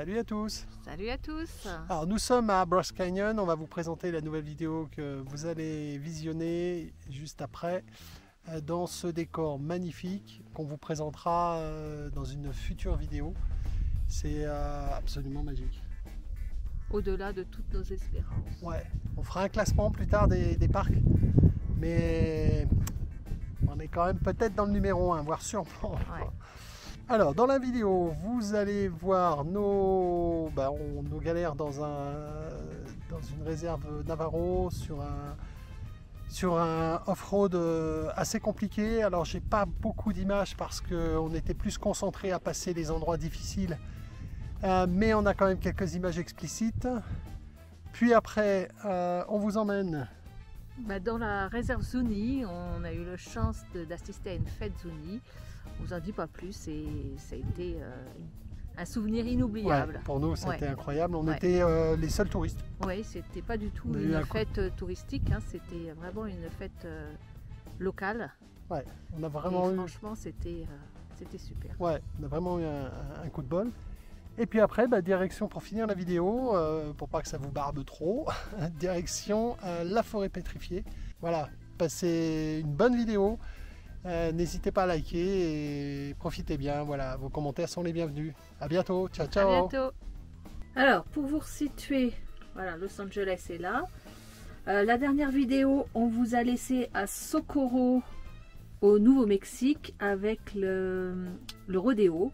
Salut à tous. Salut à tous. Alors nous sommes à Bryce Canyon, on va vous présenter la nouvelle vidéo que vous allez visionner juste après dans ce décor magnifique qu'on vous présentera dans une future vidéo. C'est absolument magique. Au-delà de toutes nos espérances. Ouais, on fera un classement plus tard des parcs, mais on est quand même peut-être dans le numéro 1, voire sûrement. Ouais. Alors, dans la vidéo, vous allez voir nos galères dans une réserve Navarro sur un off-road assez compliqué. Alors, j'ai pas beaucoup d'images parce qu'on était plus concentré à passer les endroits difficiles, mais on a quand même quelques images explicites. Puis après, on vous emmène Dans la réserve Zuni. On a eu la chance d'assister à une fête Zuni. On vous en dit pas plus et ça a été un souvenir inoubliable. Ouais, pour nous, c'était incroyable. On Ouais. était les seuls touristes. Oui, c'était pas du tout On a eu une fête touristique, hein, c'était vraiment une fête locale. Ouais, on a vraiment et eu, franchement, c'était super. ouais, on a vraiment eu un coup de bol. Et puis après, direction pour finir la vidéo, pour pas que ça vous barbe trop, direction la forêt pétrifiée. Voilà, passez une bonne vidéo. N'hésitez pas à liker et profitez bien. Voilà, vos commentaires sont les bienvenus. À bientôt. Ciao, ciao. À bientôt. Alors, pour vous resituer, voilà, Los Angeles est là. La dernière vidéo, on vous a laissé à Socorro, au Nouveau-Mexique, avec le rodéo.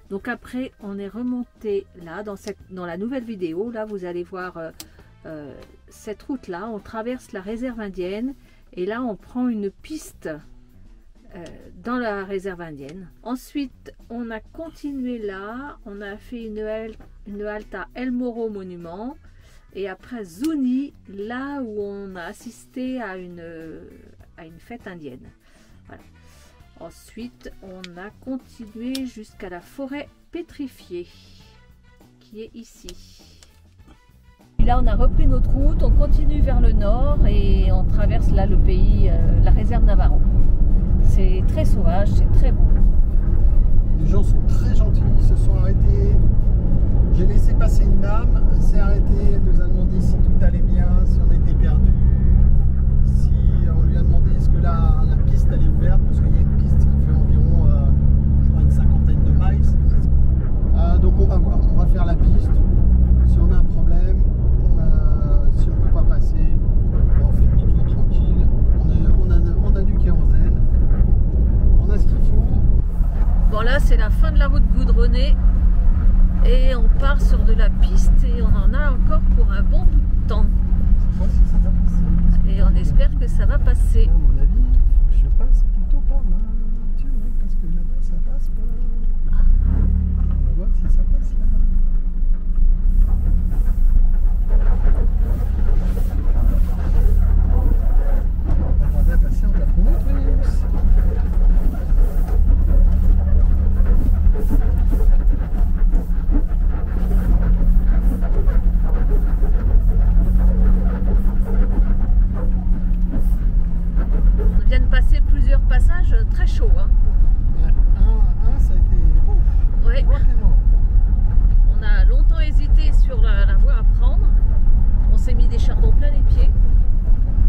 Donc après, on est remonté là, dans la nouvelle vidéo. Là, vous allez voir cette route-là. On traverse la réserve indienne. Et là, on prend une piste dans la réserve indienne. Ensuite, on a continué là. On a fait une halte à El Morro Monument. Et après Zuni, là où on a assisté à une fête indienne. Voilà. Ensuite, on a continué jusqu'à la forêt pétrifiée, qui est ici. Et là, on a repris notre route, on continue vers le nord et on traverse là le pays, la réserve Navarro. C'est très sauvage, c'est très beau. Les gens sont très gentils, ils se sont arrêtés. J'ai laissé passer une dame, elle s'est arrêtée, elle nous a demandé si tout allait bien, si on était perdu, si on lui a demandé est-ce que la piste elle est ouverte, parce qu'il y a une piste qui fait environ je crois une cinquantaine de miles. Donc on va voir, on va faire la piste. Si on a un problème, si on ne peut pas passer, on fait demi-tour tranquille. On a du kérosène, on a ce qu'il faut. Bon, là, c'est la fin de la route goudronnée et on part sur de la piste et on en a encore pour un bon bout de temps. Je sais pas si ça va passer. Et on espère que ça va passer. À mon avis, il faut que je passe plutôt par là, tu vois, parce que là-bas ça passe pas. On va voir si ça passe là. On va tarder à passer en Taponotris. On vient de passer plusieurs passages très chauds. Hein. Un, ça a été ouf, Ouais. rock'n'roll. On a longtemps hésité sur la voie à prendre. On s'est mis des chardons plein les pieds.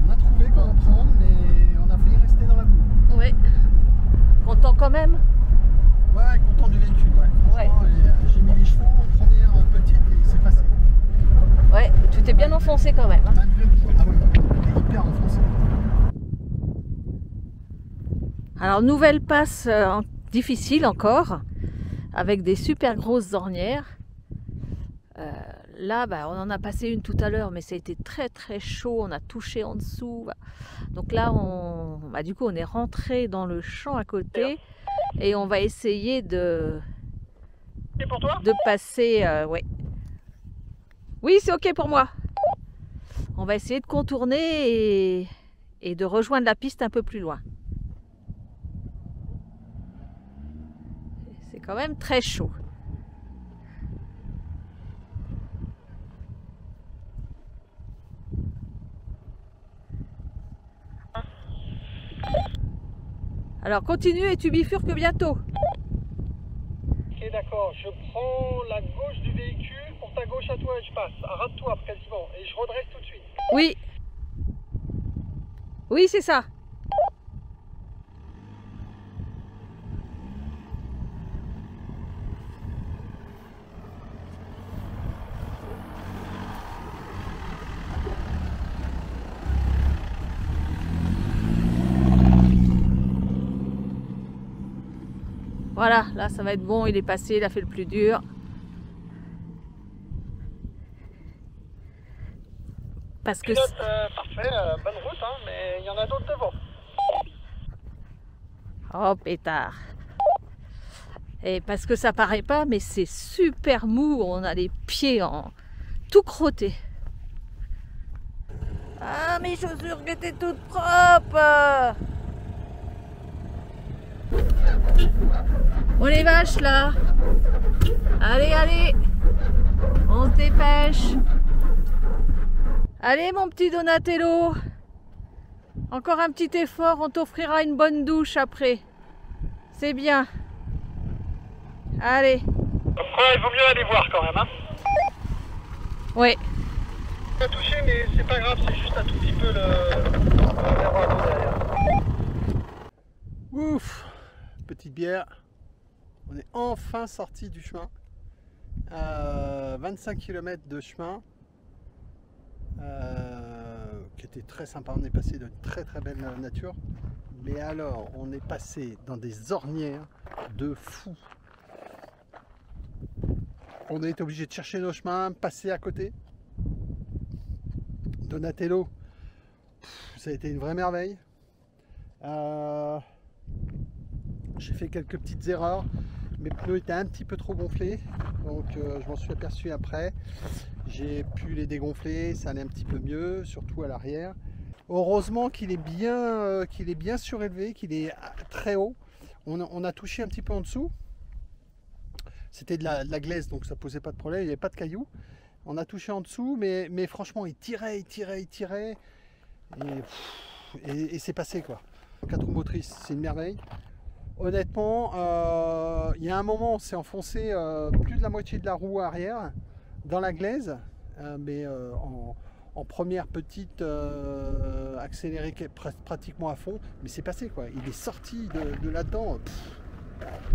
On a trouvé comment prendre, mais on a failli rester dans la boue. Ouais. Content quand même. Ouais, content du véhicule, ouais. Franchement, j'ai mis les chevaux en première petite et c'est passé. Ouais, tu t'es bien enfoncé quand même. Hein. Malgré le poids, ah ouais, il est hyper enfoncé. Alors, nouvelle passe difficile encore, avec des super grosses ornières. Là, on en a passé une tout à l'heure, mais ça a été très très chaud. On a touché en dessous. Donc là, du coup, on est rentré dans le champ à côté et on va essayer de passer. Ouais. Oui, c'est ok pour moi. On va essayer de contourner et de rejoindre la piste un peu plus loin. C'est quand même très chaud. Alors continue et tu bifurques bientôt. Ok. Ok, d'accord. Je prends la gauche du véhicule pour ta gauche à toi et je passe. Rate-toi quasiment et je redresse tout de suite. Oui. Oui, c'est ça. Voilà, là ça va être bon, il est passé, il a fait le plus dur. Parce que... parfait, bonne route, hein, mais il y en a d'autres devant. Oh pétard. Et parce que ça paraît pas, mais c'est super mou, on a les pieds en tout crottés. Ah, mes chaussures qui étaient toutes propres. On les vaches là. Allez, allez. On se dépêche. Allez mon petit Donatello. Encore un petit effort, on t'offrira une bonne douche après. C'est bien. Allez. Après, il vaut mieux aller voir quand même, hein. Oui. Pas touché, mais c'est pas grave, c'est juste un tout petit peu le miroir derrière. Ouf, petite bière. On est enfin sorti du chemin. 25 km de chemin. Qui était très sympa. On est passé d'une très très belle nature. Mais alors, on est passé dans des ornières de fou. On a été obligé de chercher nos chemins, passer à côté. Donatello, ça a été une vraie merveille. J'ai fait quelques petites erreurs. Mes pneus étaient un petit peu trop gonflés, donc je m'en suis aperçu après. J'ai pu les dégonfler, ça allait un petit peu mieux, surtout à l'arrière. Heureusement qu'il est bien surélevé, qu'il est très haut. On a touché un petit peu en dessous. C'était de la glaise, donc ça posait pas de problème, il n'y avait pas de cailloux. On a touché en dessous, mais franchement, il tirait. Et c'est passé, quoi. 4 roues motrices, c'est une merveille. Honnêtement, il y a un moment, on s'est enfoncé plus de la moitié de la roue arrière dans la glaise, mais en première petite accélérée pratiquement à fond. Mais c'est passé, quoi. Il est sorti de là-dedans.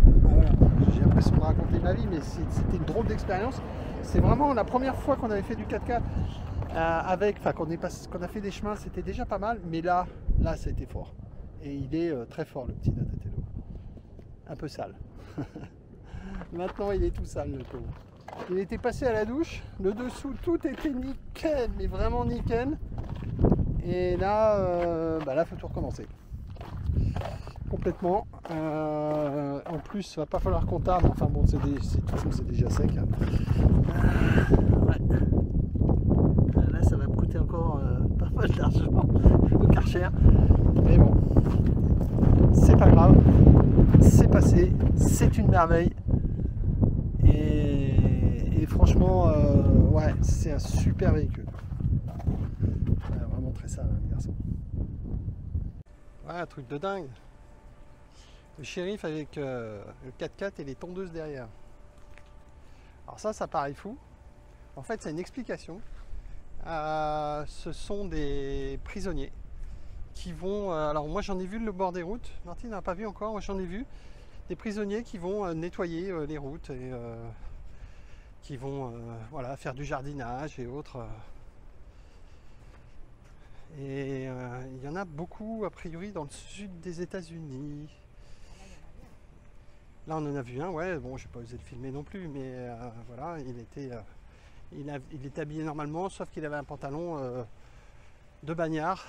Voilà. J'ai l'impression de raconter ma vie, mais c'était une drôle d'expérience. C'est vraiment la première fois qu'on avait fait du 4x4 qu'on a fait des chemins, c'était déjà pas mal, mais là ça a été fort. Et il est très fort, le petit Donatello. Un peu sale. Maintenant il est tout sale, le pauvre. Il était passé à la douche, le dessous tout était nickel, mais vraiment nickel. Et là, là faut tout recommencer. Complètement. En plus, il va pas falloir qu'on tarde. Enfin bon, de toute façon, c'est déjà sec. Hein. Ouais. Là, ça va me coûter encore pas mal d'argent au Karcher. Mais bon, c'est pas grave. C'est passé. C'est une merveille. Et franchement, ouais, c'est un super véhicule. Ouais, vraiment très sale, hein, le garçon. Ouais, un truc de dingue. Le shérif avec le 4x4 et les tondeuses derrière. Alors ça paraît fou. En fait, c'est une explication. Ce sont des prisonniers qui vont... alors moi j'en ai vu le bord des routes. Martine n'a pas vu encore, moi j'en ai vu. Des prisonniers qui vont nettoyer les routes et qui vont voilà, faire du jardinage et autres. Et il y en a beaucoup a priori dans le sud des États-Unis. Là on en a vu un, ouais, bon j'ai pas osé le filmer non plus, mais voilà, il était habillé normalement, sauf qu'il avait un pantalon de bagnard,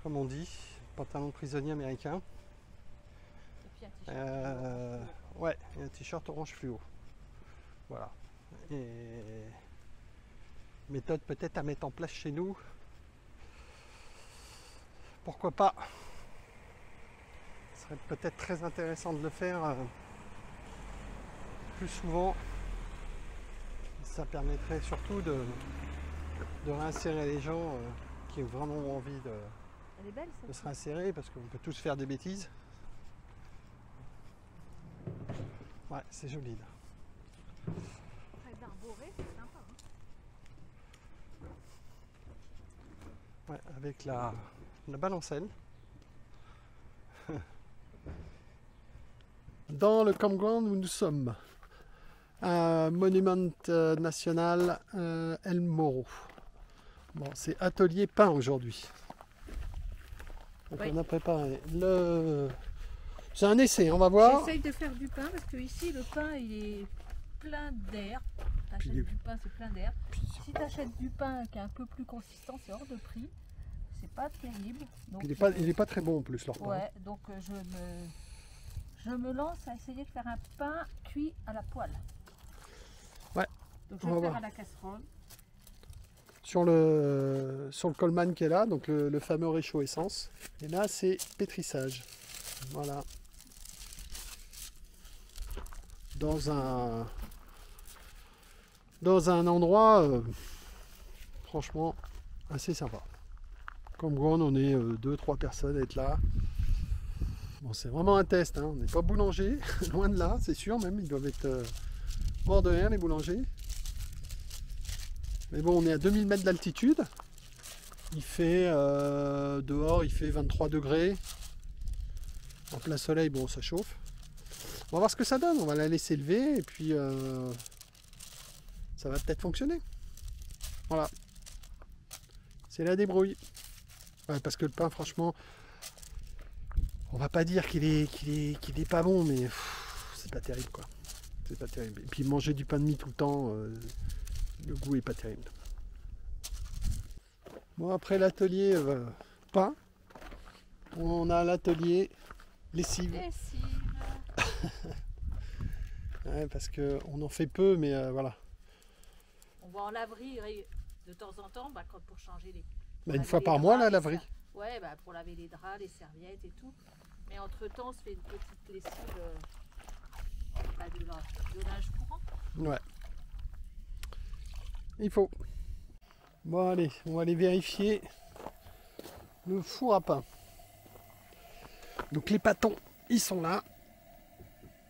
comme on dit, pantalon de prisonnier américain. Et puis un ouais, et un t-shirt orange fluo. Voilà. Et méthode peut-être à mettre en place chez nous. Pourquoi pas? Ce serait peut-être très intéressant de le faire plus souvent. Ça permettrait surtout de réinsérer les gens qui ont vraiment envie Elle est belle, de se réinsérer, parce qu'on peut tous faire des bêtises. Ouais, c'est joli là. Très arboré, c'est sympa. Ouais, avec la balancelle. Dans le campground où nous sommes, Monument National El Morro. Bon, c'est atelier pain aujourd'hui. Donc Oui. on a préparé le... C'est un essai, on va voir. J'essaye de faire du pain parce que ici le pain il est plein d'air. T'achètes Puis- du pain, c'est plein d'air. Si tu achètes du pain qui est un peu plus consistant, c'est hors de prix. C'est pas terrible. Donc, Il est pas très bon en plus leur pain. ouais, donc je me lance à essayer de faire un pain cuit à la poêle. Ouais, Donc je on vais va faire voir. à la casserole. Sur le Coleman qui est là, donc le fameux réchaud essence. Et là c'est pétrissage. Voilà. Dans un endroit franchement assez sympa. Comme Ground, on est 2-3 personnes à être là. Bon, c'est vraiment un test, hein. On n'est pas boulanger, loin de là, c'est sûr même, ils doivent être morts de rien les boulangers. Mais bon, on est à 2000 mètres d'altitude. Il fait dehors, il fait 23 degrés. En plein soleil, bon, ça chauffe. On va voir ce que ça donne. On va la laisser lever et puis ça va peut-être fonctionner. Voilà. C'est la débrouille. Ouais, parce que le pain, franchement, on va pas dire qu'il est pas bon, mais c'est pas terrible quoi. C'est pas terrible. Et puis manger du pain de mie tout le temps, le goût est pas terrible. Bon, après l'atelier pain, on a l'atelier lessive. Lessive. Ouais, parce qu'on en fait peu, mais voilà. On va en laverie de temps en temps pour changer les. Bah, une fois par mois, la laverie. Ouais, bah, pour laver les draps, les serviettes et tout. Mais entre temps, on se fait une petite lessive de linge courant. Ouais. Il faut. Bon, allez, on va aller vérifier le four à pain. Donc les pâtons, ils sont là.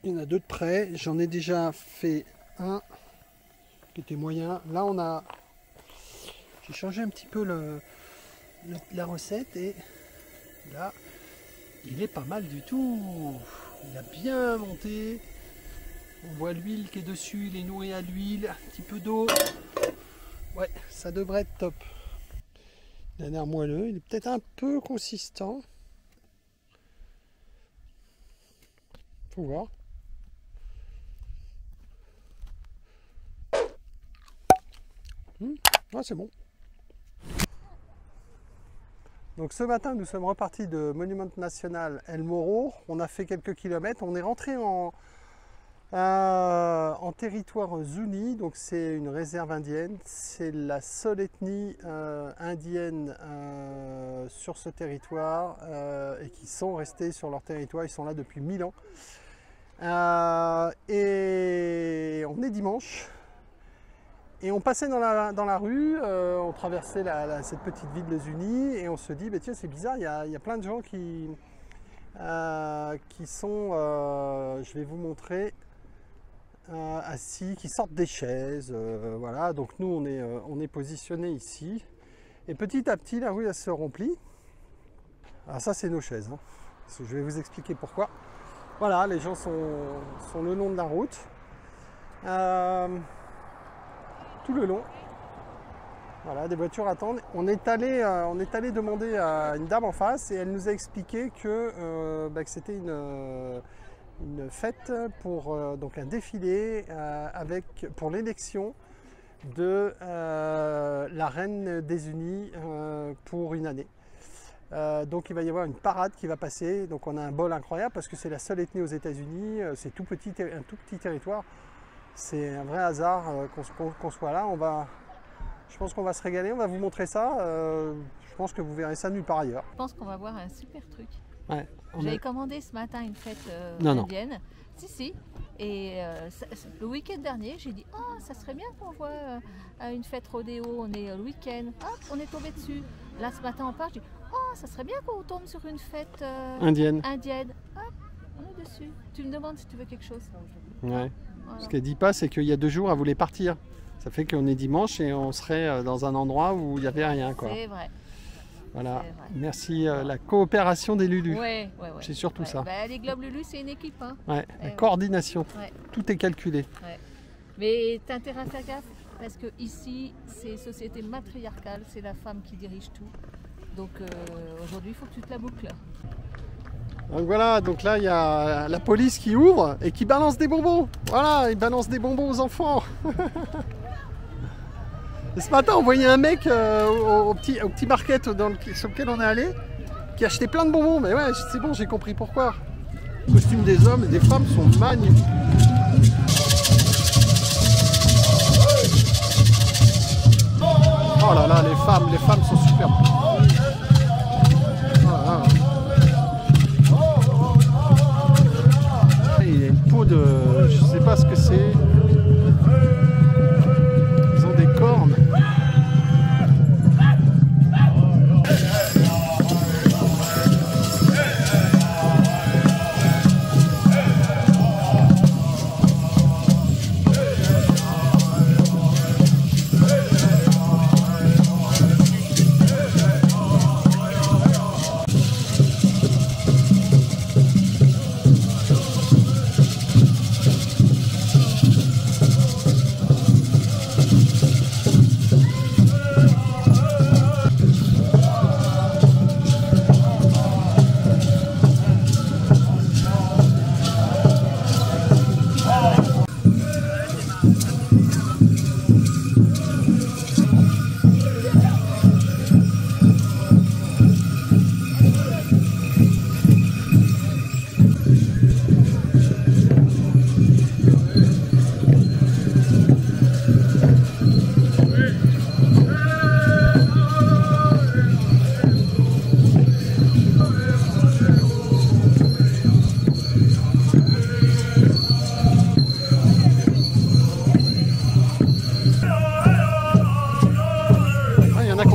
Il y en a deux de près. J'en ai déjà fait un qui était moyen. Là, j'ai changé un petit peu la recette et là, il est pas mal du tout. Il a bien monté. On voit l'huile qui est dessus. Il est nourri à l'huile. Un petit peu d'eau. Ouais, ça devrait être top. Il a l'air moelleux. Il est peut-être un peu consistant. Faut voir. Ouais, c'est bon. Donc ce matin, nous sommes repartis de Monument National El Morro. On a fait quelques kilomètres. On est rentré en territoire Zuni. Donc c'est une réserve indienne. C'est la seule ethnie indienne sur ce territoire et qui sont restés sur leur territoire. Ils sont là depuis 1000 ans. Et on est dimanche. Et on passait dans la rue, on traversait cette petite ville de Zuni et on se dit, bah, tiens, c'est bizarre, il y a plein de gens qui sont, je vais vous montrer, assis, qui sortent des chaises. Voilà, donc nous, on est positionné ici. Et petit à petit, la rue, elle se remplit. Alors ça, c'est nos chaises. Hein. Je vais vous expliquer pourquoi. Voilà, les gens sont le long de la route. Tout le long. Voilà, des voitures attendent. On est allé demander à une dame en face et elle nous a expliqué que c'était une fête pour donc un défilé pour l'élection de la reine des Unis pour une année. Donc il va y avoir une parade qui va passer. Donc on a un bol incroyable parce que c'est la seule ethnie aux États-Unis. C'est un tout petit territoire. C'est un vrai hasard qu'on soit là. Je pense qu'on va se régaler. On va vous montrer ça. Je pense que vous verrez ça nulle part ailleurs. Je pense qu'on va voir un super truc. Ouais, J'avais commandé ce matin une fête Non. indienne. Si. Et le week-end dernier, j'ai dit oh, ça serait bien qu'on voit une fête rodéo. On est le week-end. Hop, on est tombé dessus. Là, ce matin, on part. Je dis oh, ça serait bien qu'on tombe sur une fête indienne. Hop, On est dessus. Tu me demandes si tu veux quelque chose. Ouais. Voilà. Ce qu'elle dit pas, c'est qu'il y a 2 jours, elle voulait partir. Ça fait qu'on est dimanche et on serait dans un endroit où il n'y avait rien, quoi. C'est vrai. Voilà. C'est vrai. Merci la coopération des Lulus. Ouais. C'est surtout ça. Bah, les Globes Lulu, c'est une équipe. Hein. Ouais. La Ouais. coordination. Ouais. Tout est calculé. Ouais. Mais t'as intérêt à faire gaffe parce que ici, c'est société matriarcale, c'est la femme qui dirige tout. Donc aujourd'hui, il faut que tu te la boucles. Donc voilà, donc là il y a la police qui ouvre et qui balance des bonbons. Voilà, ils balancent des bonbons aux enfants. Et ce matin on voyait un mec au petit market sur lequel on est allé qui achetait plein de bonbons. Mais ouais, c'est bon, j'ai compris pourquoi. Les costumes des hommes et des femmes sont magnifiques. Oh là là, les femmes sont superbes. Voilà. Il y a une peau de... je sais pas ce que c'est. Ils ont des cornes.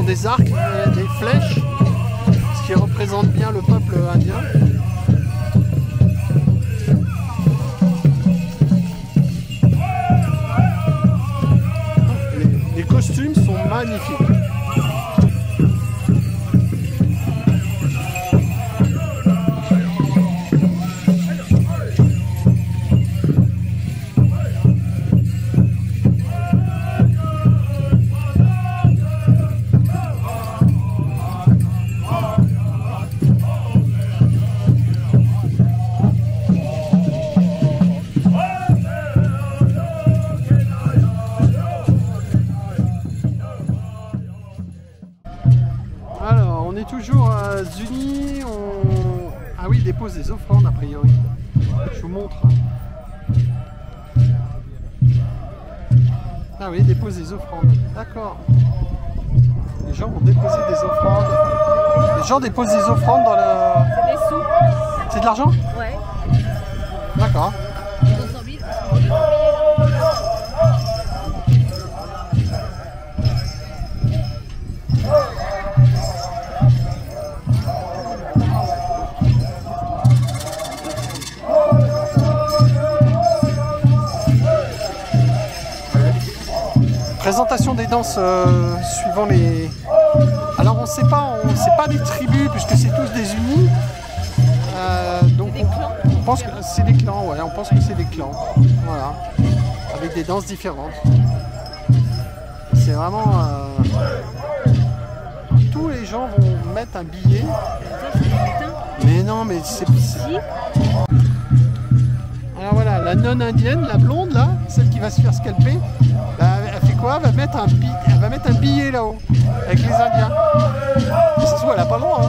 Des arcs, des flèches, ce qui représente bien le peuple indien. Les costumes sont magnifiques. Toujours unis, ah oui, ils déposent des offrandes a priori. Je vous montre. Ah oui, ils déposent des offrandes. D'accord. Les gens vont déposer des offrandes. Les gens déposent des offrandes dans la... C'est des sous. C'est de l'argent? Ouais. D'accord. Présentation des danses suivant les... Alors on sait pas des tribus puisque c'est tous des unis. Donc on pense que c'est des clans, ouais, on pense que c'est des clans. Voilà. Avec des danses différentes. C'est vraiment... Tous les gens vont mettre un billet. Mais non, mais c'est... Alors voilà, la nonne indienne, la blonde là, celle qui va se faire scalper, elle fait quoi? Elle va mettre un billet là-haut, avec les Indiens. Et ça se voit, elle n'a pas le droit.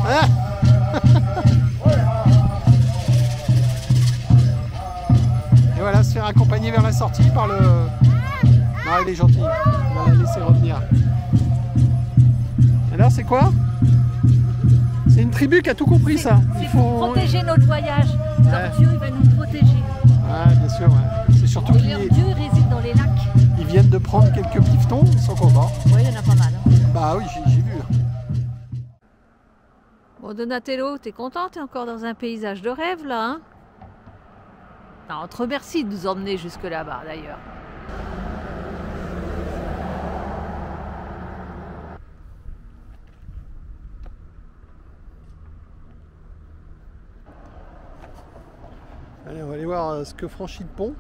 Hein. Et voilà, se faire accompagner vers la sortie par le... Non, elle est gentille, on va la laisser revenir. Alors, c'est quoi? C'est une tribu qui a tout compris, ça. Il faut protéger notre voyage. Leur Dieu, il va nous protéger. Ouais, bien sûr, ouais. C'est surtout leur Dieu réside dans les lacs. Ils viennent de prendre quelques piftons, ils sont contents. Oui, il y en a pas mal. Hein. Bah oui, j'ai vu. Bon, Bon, Donatello, t'es content? T'es encore dans un paysage de rêve là, hein? Non, on te remercie de nous emmener jusque là-bas d'ailleurs. Allez, on va aller voir ce que franchit le pont.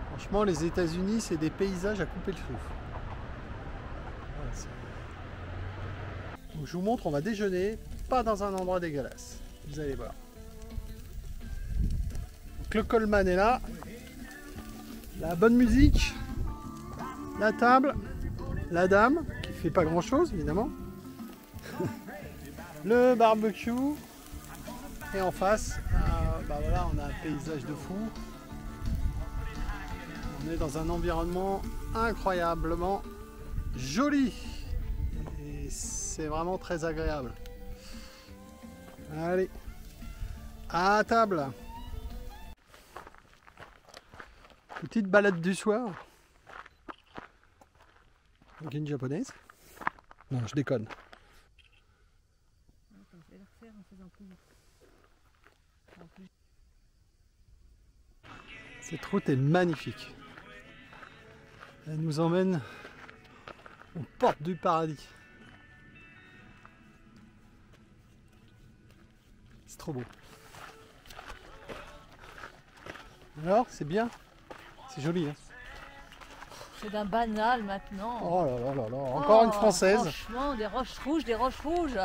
Franchement, les États-Unis, c'est des paysages à couper le souffle. Voilà, donc, je vous montre, on va déjeuner, pas dans un endroit dégueulasse. Vous allez voir. Donc, le Coleman est là. La bonne musique. La table. La dame, qui fait pas grand-chose, évidemment. Le barbecue. Et en face, bah voilà, on a un paysage de fou. On est dans un environnement incroyablement joli. Et c'est vraiment très agréable. Allez, à table. Petite balade du soir. Avec une japonaise. Non, je déconne. Cette route est magnifique. Elle nous emmène aux portes du paradis. C'est trop beau. Alors, c'est bien? C'est joli, hein? C'est d'un banal maintenant. Oh là là là là, encore une française. Franchement, des roches rouges, des roches rouges.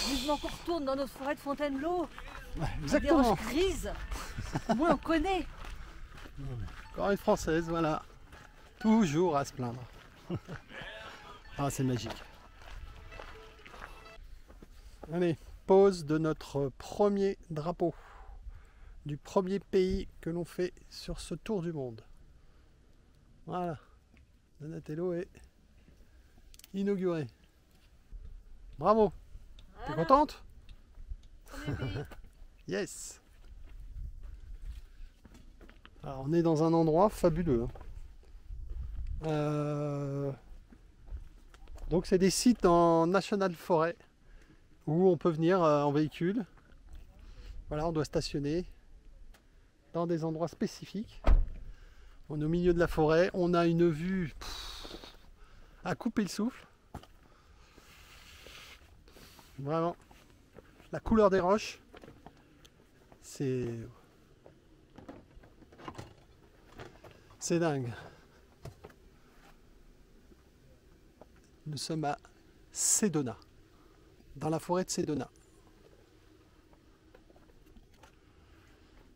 Vivement qu'on retourne dans notre forêt de Fontainebleau. Ouais, Des exactement. roches grises. Moi, on connaît. Encore une française, voilà. Toujours à se plaindre. Ah, c'est magique. Allez, pose de notre premier drapeau. Du premier pays que l'on fait sur ce tour du monde. Voilà. Donatello est inauguré. Bravo. T'es contente? Yes. Alors, on est dans un endroit fabuleux. Donc c'est des sites en National Forêt où on peut venir en véhicule. Voilà, on doit stationner dans des endroits spécifiques. On est au milieu de la forêt, on a une vue à couper le souffle. Vraiment, la couleur des roches, c'est dingue. Nous sommes à Sedona, dans la forêt de Sedona.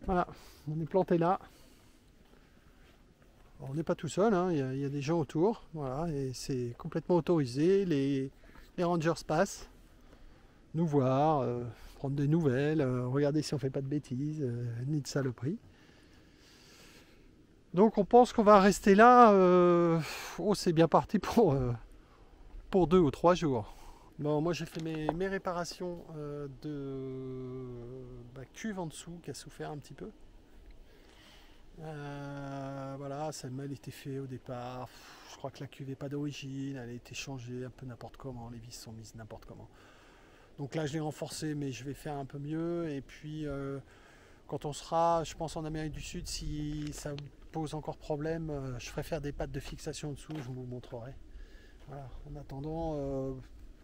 Voilà, on est planté là. On n'est pas tout seul, hein. Il y a des gens autour, voilà, et c'est complètement autorisé. Les rangers passent, nous voir, prendre des nouvelles, regarder si on fait pas de bêtises, ni de saloperies. Donc on pense qu'on va rester là. Oh, c'est bien parti pour 2 ou 3 jours. Bon, moi j'ai fait mes réparations de cuve en dessous qui a souffert un petit peu. Voilà, ça a mal été fait au départ. Je crois que la cuve n'est pas d'origine, elle a été changée un peu n'importe comment, les vis sont mises n'importe comment. Donc là je l'ai renforcé, mais je vais faire un peu mieux. Et puis quand on sera, je pense, en Amérique du Sud, si ça pose encore problème, je ferai faire des pattes de fixation en dessous, je vous montrerai. Voilà. En attendant,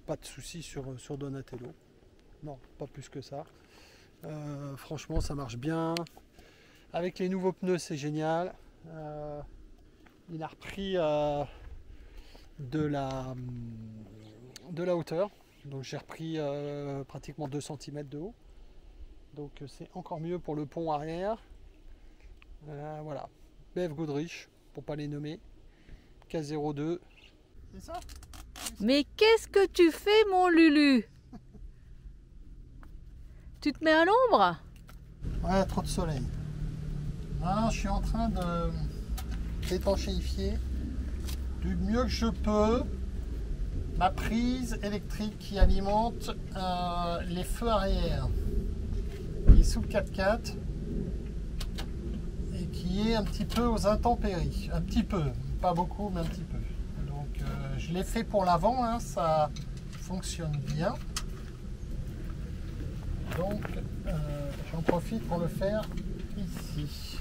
pas de soucis sur Donatello. Non, pas plus que ça. Franchement, ça marche bien. Avec les nouveaux pneus, c'est génial. Il a repris de la hauteur. Donc j'ai repris pratiquement 2 cm de haut. Donc c'est encore mieux pour le pont arrière. Voilà. BF Goodrich, pour pas les nommer. K02. C'est ça? Mais qu'est-ce que tu fais, mon Lulu? Tu te mets à l'ombre? Ouais, trop de soleil. Alors, je suis en train de d'étanchéifier du mieux que je peux ma prise électrique qui alimente les feux arrière, qui est sous le 4x4 et qui est un petit peu aux intempéries, un petit peu, Pas beaucoup, mais un petit peu. Donc je l'ai fait pour l'avant, hein, ça fonctionne bien. Donc j'en profite pour le faire ici.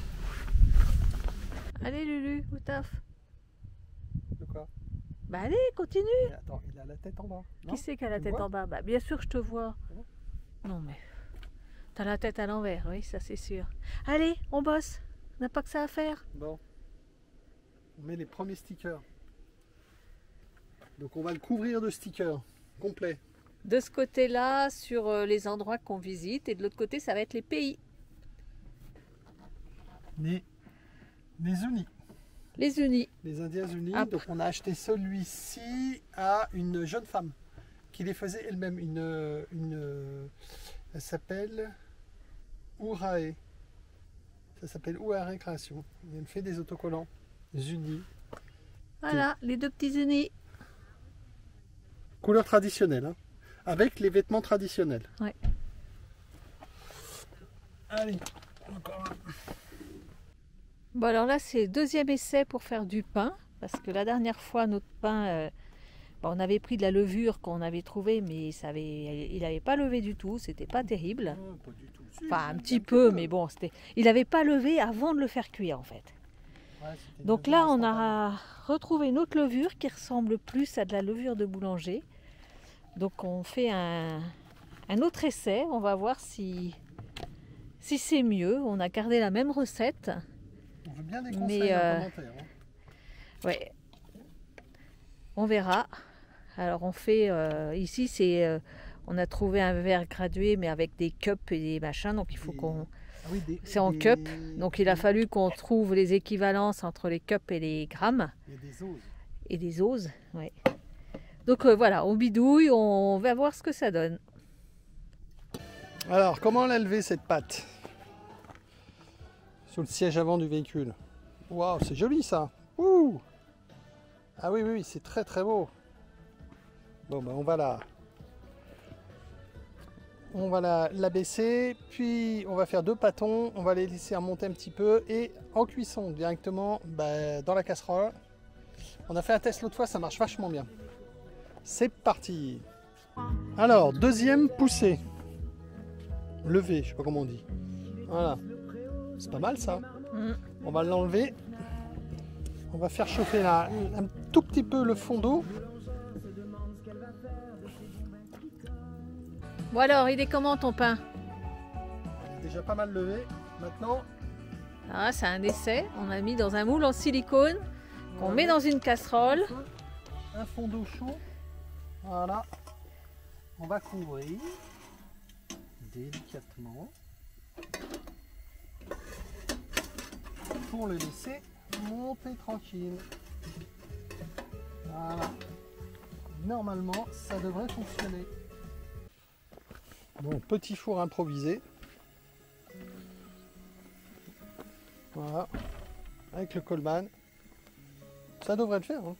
Allez Lulu, ou taf. De quoi? Bah allez, continue. Mais attends, il a la tête en bas. Non? Qui c'est qui a la Tu tête vois? en bas? Bah bien sûr je te vois. Ouais. Non mais... T'as la tête à l'envers, oui, ça c'est sûr. Allez, on bosse. On n'a pas que ça à faire. Bon. On met les premiers stickers. Donc on va le couvrir de stickers complet. De ce côté-là, sur les endroits qu'on visite, et de l'autre côté, ça va être les pays. Les unis. Les unis. Les Indiens unis. Hop. Donc on a acheté celui-ci à une jeune femme qui les faisait elle-même. Elle s'appelle Ourae. Ça s'appelle Ourae Création. Elle fait des autocollants unis. Voilà, les deux petits unis. Couleur traditionnelle, hein, avec les vêtements traditionnels. Ouais. Allez, encore un. Bon alors là, c'est le deuxième essai pour faire du pain. Parce que la dernière fois, notre pain, on avait pris de la levure qu'on avait trouvée, mais il n'avait pas levé du tout. C'était pas terrible. Oh, pas du tout. Si, Enfin, un petit peu, mais bon, il n'avait pas levé avant de le faire cuire en fait. Ouais, c'était Donc une là, levure on instantanée. a retrouvé une autre levure qui ressemble plus à de la levure de boulanger. Donc on fait un autre essai. On va voir si c'est mieux. On a gardé la même recette. On veut bien des Mais, conseils en commentaire. Hein. Ouais. On verra. Alors on fait ici, on a trouvé un verre gradué, mais avec des cups et des machins. Donc il faut qu'on... Ah oui, C'est en cup. Donc il a fallu qu'on trouve les équivalences entre les cups et les grammes. Il y a des oses. Et des oses, ouais. Donc voilà, on bidouille, on va voir ce que ça donne. Alors, comment l'a levé cette patte sur le siège avant du véhicule? Waouh, c'est joli ça. Ouh. Ah oui, oui, c'est très très beau. Bon, ben on va la baisser, puis on va faire 2 pâtons, on va les laisser remonter un petit peu et en cuisson directement dans la casserole. On a fait un test l'autre fois, ça marche vachement bien. C'est parti. Alors, deuxième poussée. Levé, je sais pas comment on dit. Voilà. C'est pas mal ça. On va l'enlever. On va faire chauffer là un tout petit peu le fond d'eau. Bon alors, il est comment ton pain? Il est déjà pas mal levé. Maintenant, Ah, c'est un essai. On a mis dans un moule en silicone qu'on met dans une casserole. un fond d'eau chaud. Voilà. On va couvrir délicatement pour le laisser monter tranquille. Voilà. Normalement, ça devrait fonctionner. Donc, petit four improvisé. Voilà. Avec le Coleman. Ça devrait le faire. Hein.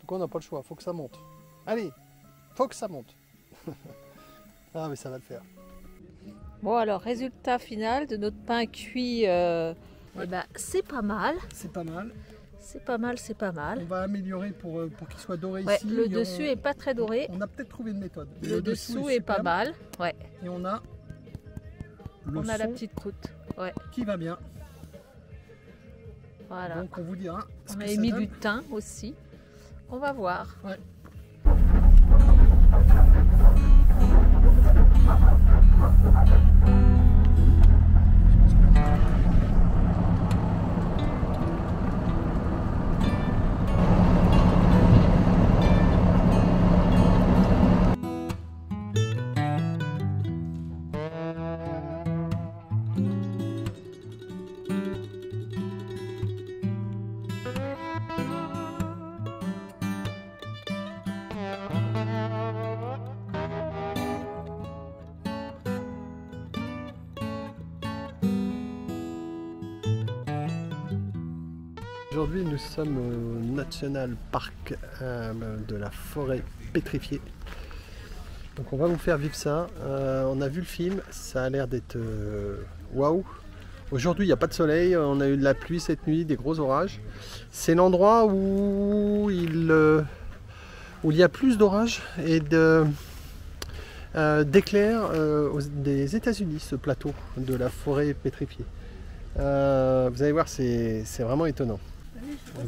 Donc, on n'a pas le choix. Faut que ça monte. Allez, faut que ça monte. Ah, mais ça va le faire. Bon alors, résultat final de notre pain cuit, eh ben, c'est pas mal. C'est pas mal. C'est pas mal, c'est pas On mal. va améliorer pour qu'il soit doré Ouais, ici. le Et dessus est pas très doré. on a peut-être trouvé une méthode. Le dessous est pas superbe. mal. Ouais, Et on a le on a la son petite croûte. Ouais, qui va bien. voilà. Donc on vous dira ce On que avait ça mis donne. du thym aussi. On va voir. Ouais. Aujourd'hui, nous sommes au National Park de la forêt pétrifiée. Donc on va vous faire vivre ça. On a vu le film, ça a l'air d'être waouh. Aujourd'hui, il n'y a pas de soleil, on a eu de la pluie cette nuit, des gros orages. C'est l'endroit où il y a plus d'orages et d'éclairs des États-Unis, ce plateau de la forêt pétrifiée. Vous allez voir, c'est vraiment étonnant.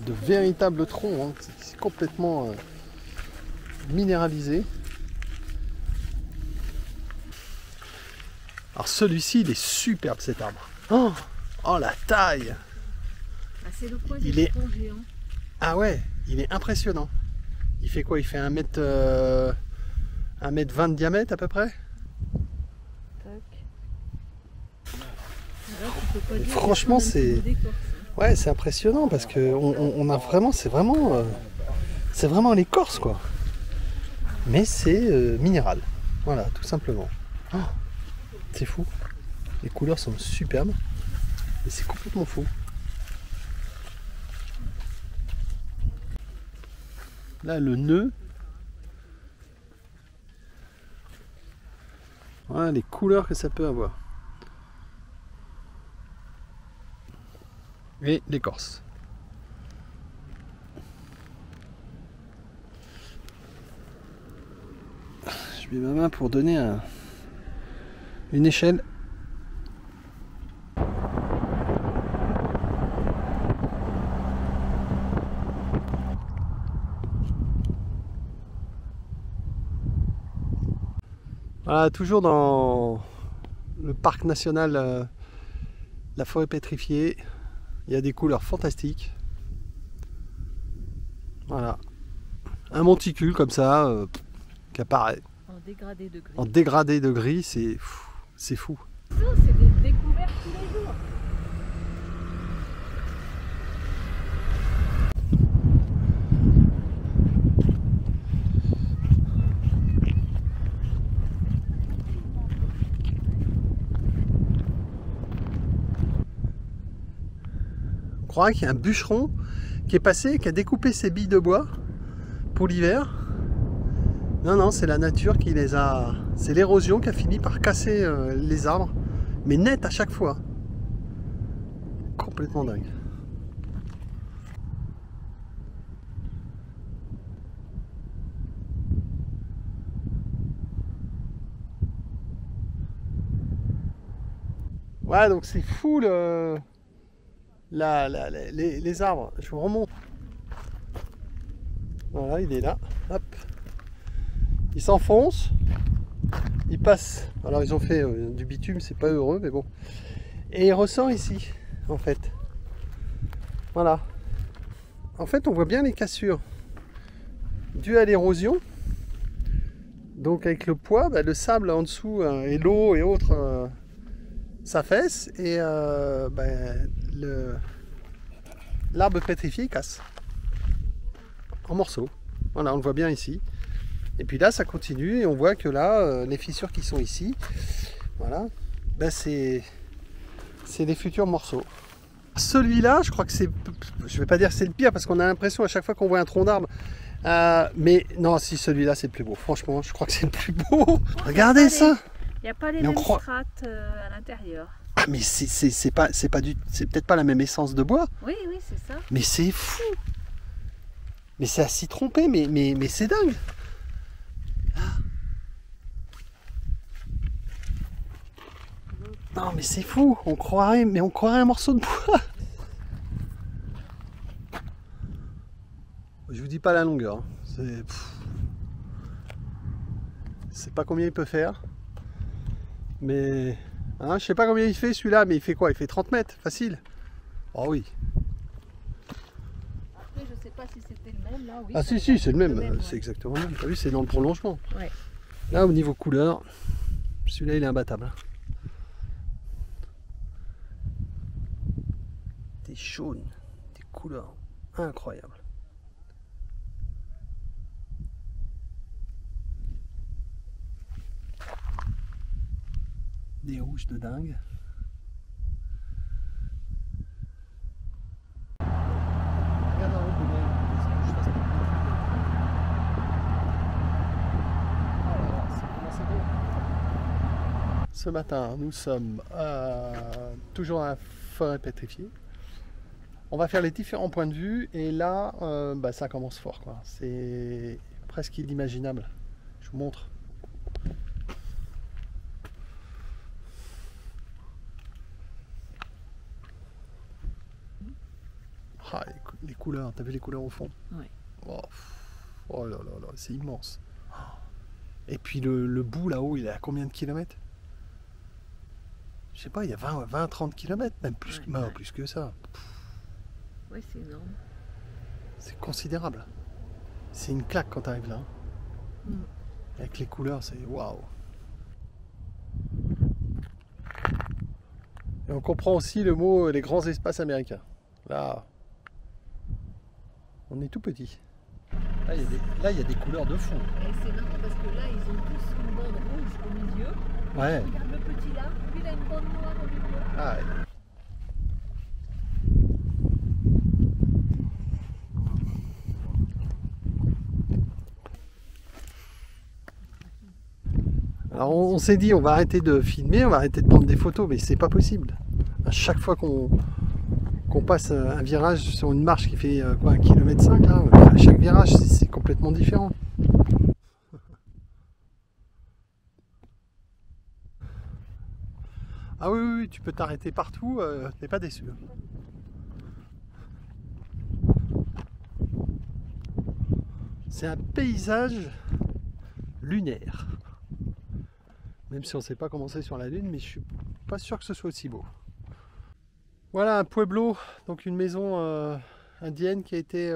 De véritables troncs, hein, c'est complètement minéralisé. Alors celui-ci, il est superbe cet arbre. Oh, oh la taille! Ah, c'est le coin des troncs géants. Ah ouais, il est impressionnant. Il fait quoi? Il fait 1m20 de diamètre à peu près? Franchement, c'est impressionnant parce que on a vraiment, c'est vraiment l'écorce quoi. Mais c'est minéral. Voilà, tout simplement. Oh, c'est fou. Les couleurs sont superbes et c'est complètement fou. Là, le nœud. Voilà les couleurs que ça peut avoir. Et l'écorce. Je mets ma main pour donner une échelle. Voilà, toujours dans le parc national la forêt pétrifiée. Il y a des couleurs fantastiques. Voilà. Un monticule comme ça qui apparaît. En dégradé de gris. En dégradé de gris, c'est fou. Ça, c'est des découvertes tous les jours. On croirait qu'il y a un bûcheron qui est passé, qui a découpé ses billes de bois pour l'hiver. Non, non, c'est la nature qui les a... C'est l'érosion qui a fini par casser les arbres, mais net à chaque fois. Complètement dingue. Ouais, donc c'est fou les arbres. Je vous remonte. Voilà, il est là. Hop. Il s'enfonce. Il passe. Alors ils ont fait du bitume, c'est pas heureux, mais bon. Et il ressort ici, en fait. Voilà. En fait, on voit bien les cassures dues à l'érosion. Donc avec le poids, bah, le sable en dessous et l'eau et autres s'affaissent et l'arbre pétrifié casse en morceaux. Voilà, on le voit bien ici. Et puis là, ça continue et on voit que là, les fissures qui sont ici, voilà, ben c'est les futurs morceaux. Celui-là, je crois que c'est, je vais pas dire que c'est le pire parce qu'on a l'impression à chaque fois qu'on voit un tronc d'arbre, mais non, si celui-là c'est le plus beau. Franchement, je crois que c'est le plus beau. Regardez ça. Il n'y a pas les mêmes strates à l'intérieur. Ah mais c'est peut-être pas la même essence de bois. Oui, oui, c'est ça. Mais c'est fou. Mais c'est à s'y tromper, mais c'est dingue. Non mais c'est fou, on croirait un morceau de bois. Je vous dis pas la longueur, c'est pas combien il peut faire, mais hein, je sais pas combien il fait celui-là, mais il fait quoi? Il fait 30 mètres, facile. Oh oui. Après je sais pas si c'était le même là. Oui, ah si c'est le même, ouais. C'est exactement le même. T'as vu, c'est dans le prolongement. Ouais. Là au niveau couleur, celui-là il est imbattable. Des jaunes, des couleurs incroyables. Des rouges de dingue. ce matin, nous sommes toujours à forêt pétrifiée. On va faire les différents points de vue et là, ça commence fort, quoi. C'est presque inimaginable. Je vous montre. Ah, les couleurs, t'as vu les couleurs au fond? Oui. Oh là là là, c'est immense. Et puis le bout là-haut, il est à combien de kilomètres? Je sais pas, il y a 20-30 kilomètres, même plus, plus que ça. Oui, c'est énorme. C'est considérable. C'est une claque quand tu arrives là. Avec les couleurs, c'est waouh. Et on comprend aussi le mot les grands espaces américains. Là, on est tout petit. Là, il y a des couleurs de fond. Et c'est marrant parce que là, ils ont tous une bande rouge au milieu. Ouais. Regarde le petit là, lui il a une bande noire au milieu. Ah ouais. Alors on s'est dit on va arrêter de filmer, on va arrêter de prendre des photos, mais c'est pas possible. À chaque fois qu'on passe un virage sur une marche qui fait quoi, 1,5 km là, à chaque virage c'est complètement différent. Ah oui, tu peux t'arrêter partout, t'es pas déçu. C'est un paysage lunaire. Même si on ne sait pas comment c'est sur la Lune, mais je suis pas sûr que ce soit aussi beau. Voilà un pueblo, donc une maison indienne qui a été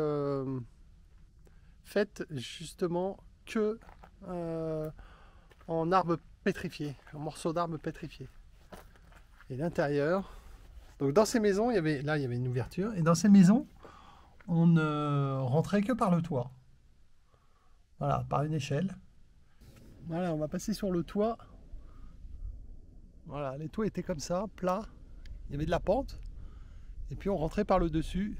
faite justement que en arbres pétrifiés, en morceaux d'arbres pétrifiés. Et l'intérieur, donc dans ces maisons, il y avait une ouverture, et dans ces maisons, on ne rentrait que par le toit. Voilà, par une échelle. Voilà, on va passer sur le toit. Voilà, les toits étaient comme ça, plats. Il y avait de la pente. Et puis on rentrait par le dessus.